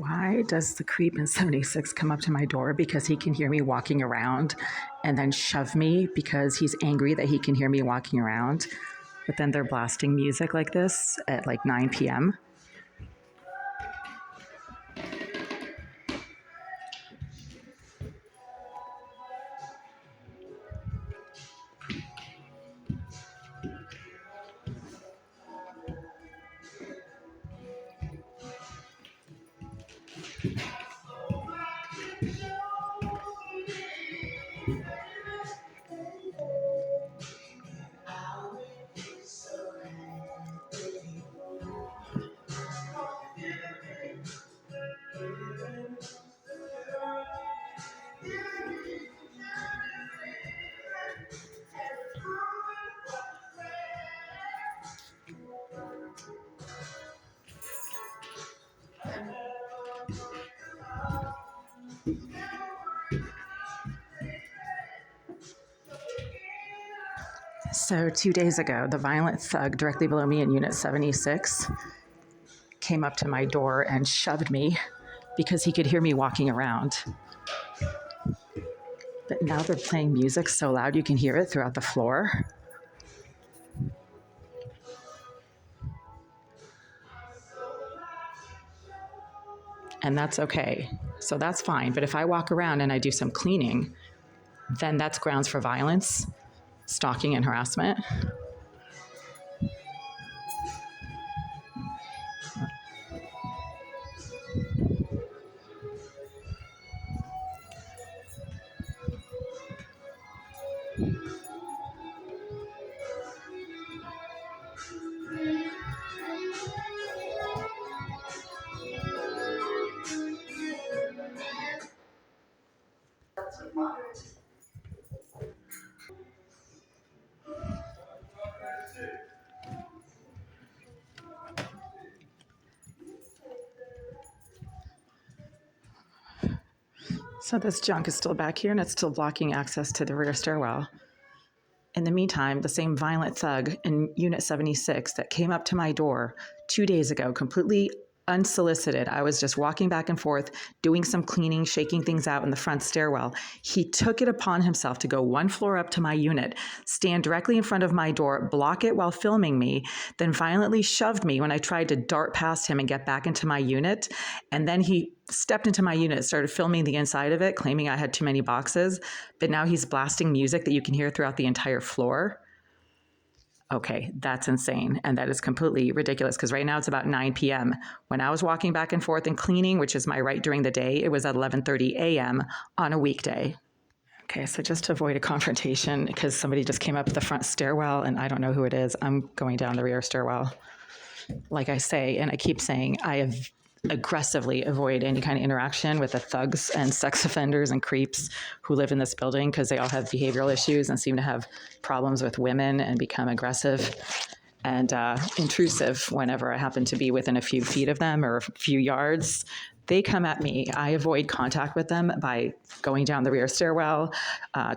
Why does the creep in 76 come up to my door because he can hear me walking around and then shove me because he's angry that he can hear me walking around? But then they're blasting music like this at like 9 p.m. So 2 days ago, the violent thug directly below me in Unit 76 came up to my door and shoved me because he could hear me walking around. But now they're playing music so loud you can hear it throughout the floor. And that's okay. So that's fine. But if I walk around and I do some cleaning, then that's grounds for violence, stalking, and harassment. So this junk is still back here and it's still blocking access to the rear stairwell. In the meantime, the same violent thug in Unit 76 that came up to my door 2 days ago, completely unsolicited. I was just walking back and forth, doing some cleaning, shaking things out in the front stairwell. He took it upon himself to go one floor up to my unit, stand directly in front of my door, block it while filming me, then violently shoved me when I tried to dart past him and get back into my unit. And then he stepped into my unit, started filming the inside of it, claiming I had too many boxes. But now he's blasting music that you can hear throughout the entire floor. Okay, that's insane. And that is completely ridiculous because right now it's about 9 p.m. When I was walking back and forth and cleaning, which is my right during the day, it was at 11:30 a.m. on a weekday. Okay, so just to avoid a confrontation, because somebody just came up the front stairwell and I don't know who it is, I'm going down the rear stairwell. Like I say, and I keep saying, I have aggressively avoid any kind of interaction with the thugs and sex offenders and creeps who live in this building because they all have behavioral issues and seem to have problems with women and become aggressive and intrusive whenever I happen to be within a few feet of them or a few yards. They come at me. I avoid contact with them by going down the rear stairwell,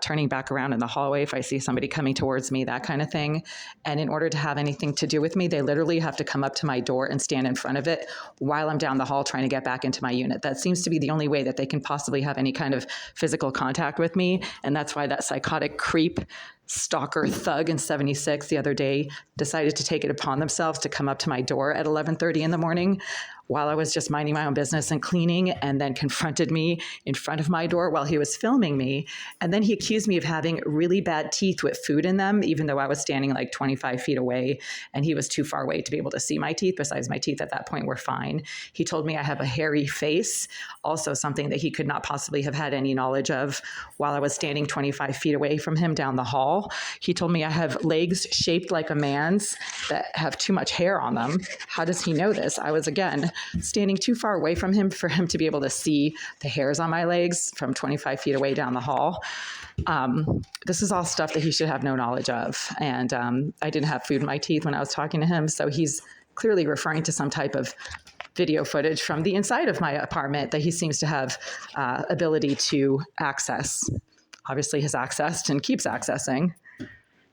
turning back around in the hallway if I see somebody coming towards me, that kind of thing. And in order to have anything to do with me, they literally have to come up to my door and stand in front of it while I'm down the hall trying to get back into my unit. That seems to be the only way that they can possibly have any kind of physical contact with me. And that's why that psychotic creep stalker thug in 76 the other day decided to take it upon themselves to come up to my door at 11:30 in the morning while I was just minding my own business and cleaning, and then confronted me in front of my door while he was filming me. And then he accused me of having really bad teeth with food in them, even though I was standing like 25 feet away and he was too far away to be able to see my teeth. Besides, my teeth at that point were fine. He told me I have a hairy face, also something that he could not possibly have had any knowledge of while I was standing 25 feet away from him down the hall. He told me I have legs shaped like a man's that have too much hair on them. How does he know this? I was, again, standing too far away from him for him to be able to see the hairs on my legs from 25 feet away down the hall. This is all stuff that he should have no knowledge of. And I didn't have food in my teeth when I was talking to him. So he's clearly referring to some type of video footage from the inside of my apartment that he seems to have ability to access. Obviously has accessed and keeps accessing,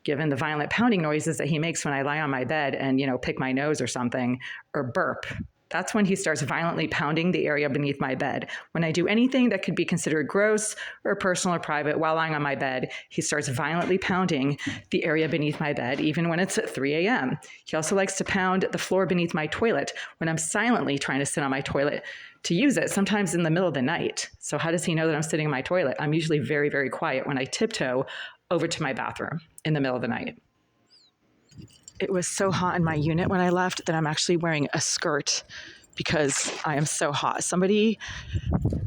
given the violent pounding noises that he makes when I lie on my bed and, pick my nose or something or burp. That's when he starts violently pounding the area beneath my bed. When I do anything that could be considered gross or personal or private while lying on my bed, he starts violently pounding the area beneath my bed, even when it's at 3 a.m. He also likes to pound the floor beneath my toilet when I'm silently trying to sit on my toilet to use it, sometimes in the middle of the night. So how does he know that I'm sitting in my toilet? I'm usually very, very quiet when I tiptoe over to my bathroom in the middle of the night. It was so hot in my unit when I left that I'm actually wearing a skirt because I am so hot. Somebody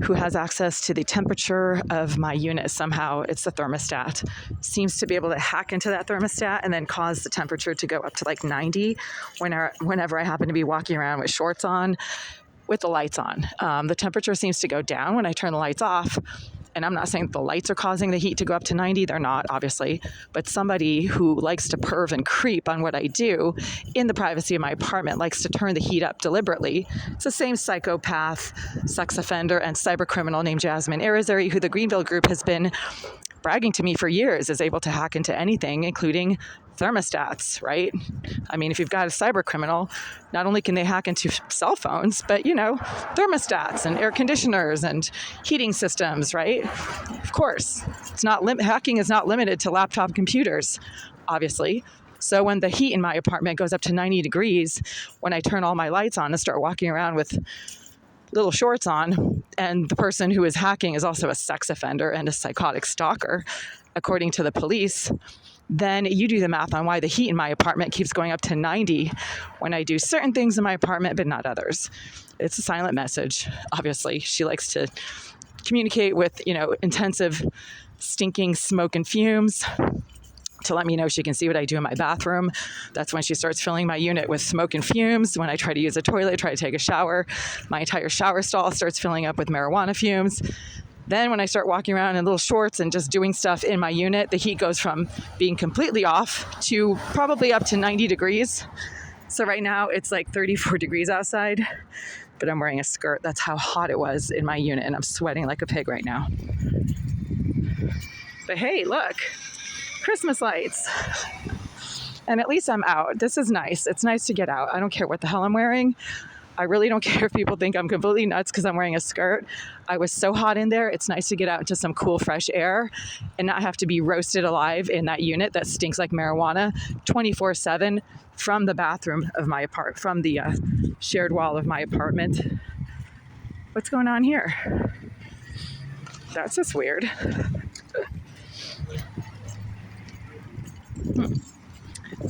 who has access to the temperature of my unit, somehow it's the thermostat, seems to be able to hack into that thermostat and then cause the temperature to go up to like 90 whenever I happen to be walking around with shorts on, with the lights on. The temperature seems to go down when I turn the lights off. And I'm not saying the lights are causing the heat to go up to 90. They're not, obviously. But somebody who likes to perv and creep on what I do in the privacy of my apartment likes to turn the heat up deliberately. It's the same psychopath, sex offender, and cyber criminal named Jasmine Irizarry, who the Greenville group has been bragging to me for years is able to hack into anything, including thermostats, right? I mean, if you've got a cyber criminal, not only can they hack into cell phones, but, thermostats and air conditioners and heating systems, right? Of course, hacking is not limited to laptop computers, obviously. So when the heat in my apartment goes up to 90 degrees, when I turn all my lights on and start walking around with little shorts on, and the person who is hacking is also a sex offender and a psychotic stalker, according to the police, then you do the math on why the heat in my apartment keeps going up to 90 when I do certain things in my apartment, but not others. It's a silent message, obviously. She likes to communicate with, intensive stinking smoke and fumes to let me know she can see what I do in my bathroom. That's when she starts filling my unit with smoke and fumes. When I try to use a toilet, try to take a shower, my entire shower stall starts filling up with marijuana fumes. Then when I start walking around in little shorts and just doing stuff in my unit, the heat goes from being completely off to probably up to 90 degrees. So right now it's like 34 degrees outside, but I'm wearing a skirt. That's how hot it was in my unit, and I'm sweating like a pig right now. But hey, look, Christmas lights. And at least I'm out. This is nice. It's nice to get out. I don't care what the hell I'm wearing. I really don't care if people think I'm completely nuts because I'm wearing a skirt. I was so hot in there. It's nice to get out into some cool, fresh air and not have to be roasted alive in that unit that stinks like marijuana 24/7 from the bathroom of my from the shared wall of my apartment. What's going on here? That's just weird.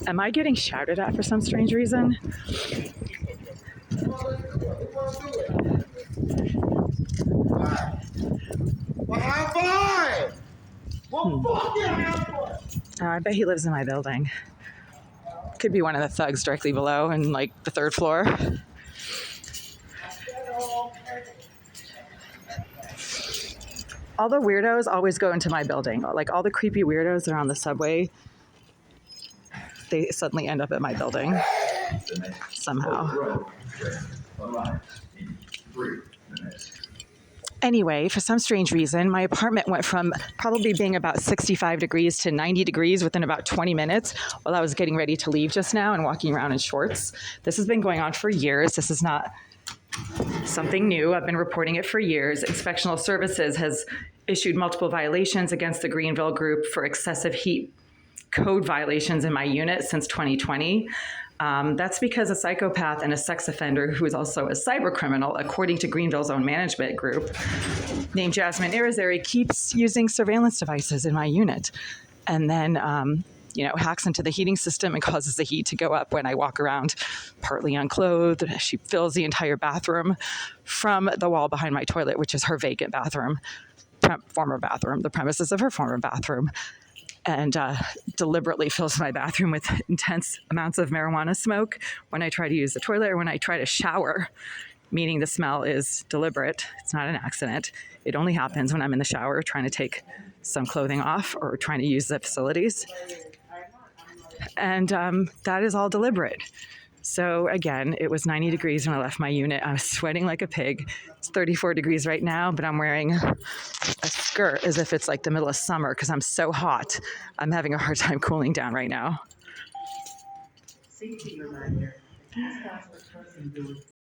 Am I getting shouted at for some strange reason? I bet he lives in my building. Could be one of the thugs directly below in like the third floor. All the weirdos always go into my building. Like all the creepy weirdos that are on the subway, they suddenly end up at my building somehow. Anyway, for some strange reason, my apartment went from probably being about 65 degrees to 90 degrees within about 20 minutes while I was getting ready to leave just now and walking around in shorts. This has been going on for years. This is not something new. I've been reporting it for years. Inspectional Services has issued multiple violations against the Greenville group for excessive heat code violations in my unit since 2020. That's because a psychopath and a sex offender who is also a cyber criminal, according to Greenville's own management group, named Jasmine Irizarry, keeps using surveillance devices in my unit and then, hacks into the heating system and causes the heat to go up when I walk around partly unclothed. She fills the entire bathroom from the wall behind my toilet, which is her vacant bathroom, former bathroom, the premises of her former bathroom. And deliberately fills my bathroom with intense amounts of marijuana smoke when I try to use the toilet or when I try to shower, meaning the smell is deliberate. It's not an accident. It only happens when I'm in the shower trying to take some clothing off or trying to use the facilities. And that is all deliberate. So again, it was 90 degrees when I left my unit. I was sweating like a pig. It's 34 degrees right now, but I'm wearing a skirt as if it's like the middle of summer because I'm so hot. I'm having a hard time cooling down right now. Safety reminder.